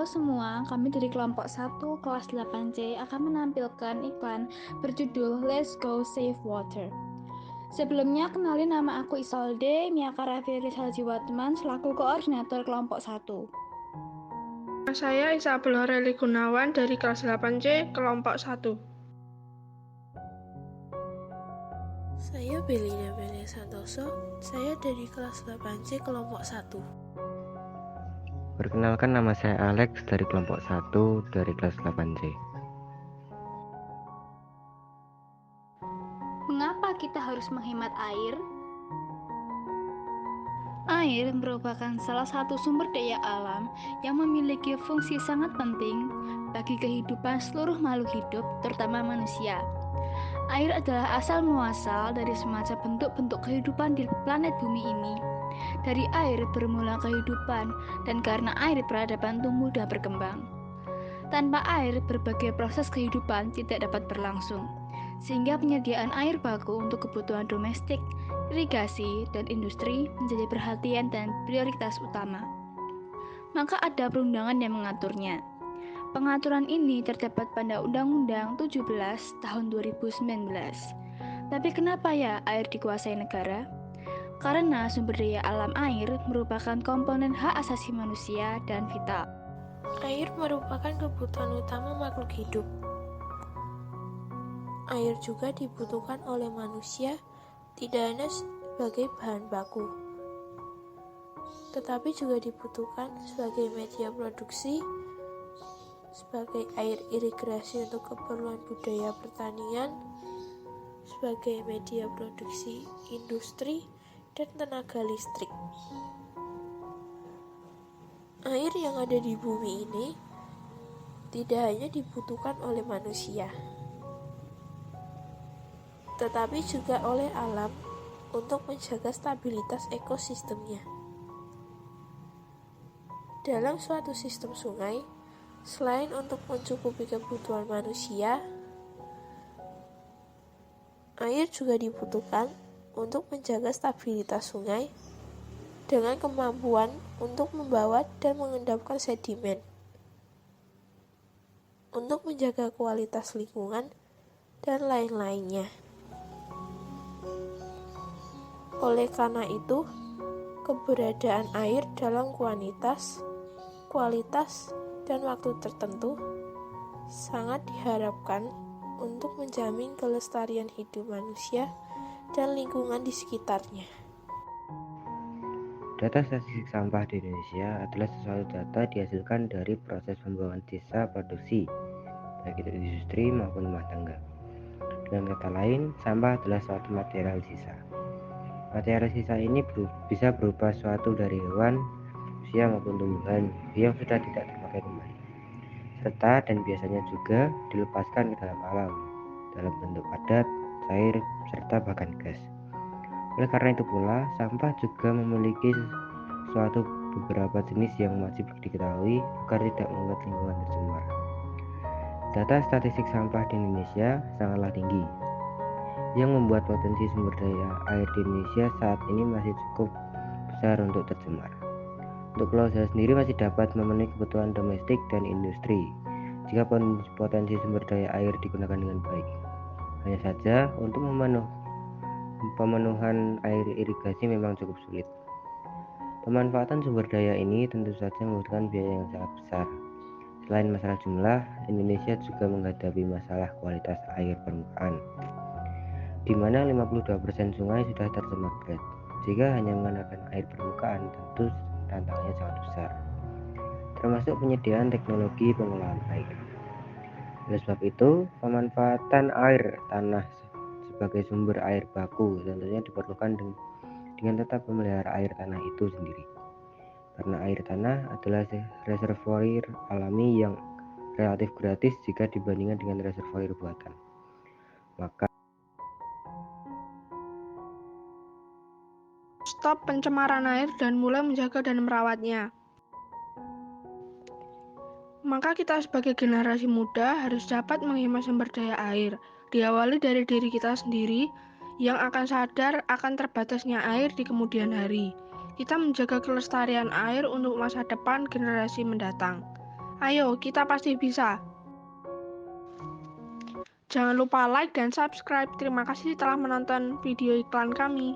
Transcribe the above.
semua, kami dari kelompok 1 kelas 8C akan menampilkan iklan berjudul Let's Go Save Water. Sebelumnya, kenalin nama aku Isolde Miaka Raffi Saljiwatman selaku koordinator kelompok 1. Saya Isabel Horeli Gunawan dari kelas 8C kelompok 1. Saya Belina Bele Santoso, saya dari kelas 8C kelompok 1. Perkenalkan, nama saya Alex dari kelompok 1 dari kelas 8C. Mengapa kita harus menghemat air? Air merupakan salah satu sumber daya alam yang memiliki fungsi sangat penting bagi kehidupan seluruh makhluk hidup, terutama manusia. Air adalah asal muasal dari semacam bentuk-bentuk kehidupan di planet bumi ini. Dari air bermula kehidupan, dan karena air peradaban tumbuh dan berkembang. Tanpa air, berbagai proses kehidupan tidak dapat berlangsung, sehingga penyediaan air baku untuk kebutuhan domestik, irigasi, dan industri menjadi perhatian dan prioritas utama. Maka ada perundangan yang mengaturnya. Pengaturan ini terdapat pada Undang-Undang 17 tahun 2019. Tapi kenapa ya air dikuasai negara? Karena sumber daya alam air merupakan komponen hak asasi manusia dan vital. Air merupakan kebutuhan utama makhluk hidup. Air juga dibutuhkan oleh manusia, tidak hanya sebagai bahan baku, tetapi juga dibutuhkan sebagai media produksi, sebagai air irigasi untuk keperluan budaya pertanian, sebagai media produksi industri, dan tenaga listrik. Air yang ada di bumi ini tidak hanya dibutuhkan oleh manusia, tetapi juga oleh alam untuk menjaga stabilitas ekosistemnya. Dalam suatu sistem sungai, selain untuk mencukupi kebutuhan manusia, air juga dibutuhkan untuk menjaga stabilitas sungai dengan kemampuan untuk membawa dan mengendapkan sedimen, untuk menjaga kualitas lingkungan, dan lain-lainnya. Oleh karena itu, keberadaan air dalam kuantitas, kualitas, dan waktu tertentu sangat diharapkan untuk menjamin kelestarian hidup manusia dan lingkungan di sekitarnya. Data statistik sampah di Indonesia adalah sesuatu data dihasilkan dari proses pembuangan sisa produksi, baik itu industri maupun rumah tangga. Dengan kata lain, sampah adalah suatu material sisa. Material sisa ini bisa berupa suatu dari hewan, manusia maupun tumbuhan yang sudah tidak terpakai kembali, serta dan biasanya juga dilepaskan ke dalam alam dalam bentuk padat, cair, serta bahkan gas. Oleh karena itu pula, sampah juga memiliki suatu beberapa jenis yang wajib diketahui agar tidak membuat lingkungan tercemar. Data statistik sampah di Indonesia sangatlah tinggi, yang membuat potensi sumber daya air di Indonesia saat ini masih cukup besar untuk tercemar. Untuk Pulau Jawa sendiri masih dapat memenuhi kebutuhan domestik dan industri jika potensi sumber daya air digunakan dengan baik. Hanya saja untuk pemenuhan air irigasi memang cukup sulit. Pemanfaatan sumber daya ini tentu saja membutuhkan biaya yang sangat besar. Selain masalah jumlah, Indonesia juga menghadapi masalah kualitas air permukaan, di mana 52% sungai sudah tercemar berat. Jika hanya mengandalkan air permukaan, tentu tantangannya sangat besar, termasuk penyediaan teknologi pengolahan air. Oleh sebab itu, pemanfaatan air tanah sebagai sumber air baku tentunya diperlukan dengan tetap memelihara air tanah itu sendiri. Karena air tanah adalah reservoir alami yang relatif gratis jika dibandingkan dengan reservoir buatan. Maka Stop pencemaran air dan mulai menjaga dan merawatnya. Maka kita sebagai generasi muda harus dapat menghemat sumber daya air, diawali dari diri kita sendiri yang akan sadar akan terbatasnya air di kemudian hari. Kita menjaga kelestarian air untuk masa depan generasi mendatang. Ayo, kita pasti bisa. Jangan lupa like dan subscribe. Terima kasih telah menonton video iklan kami.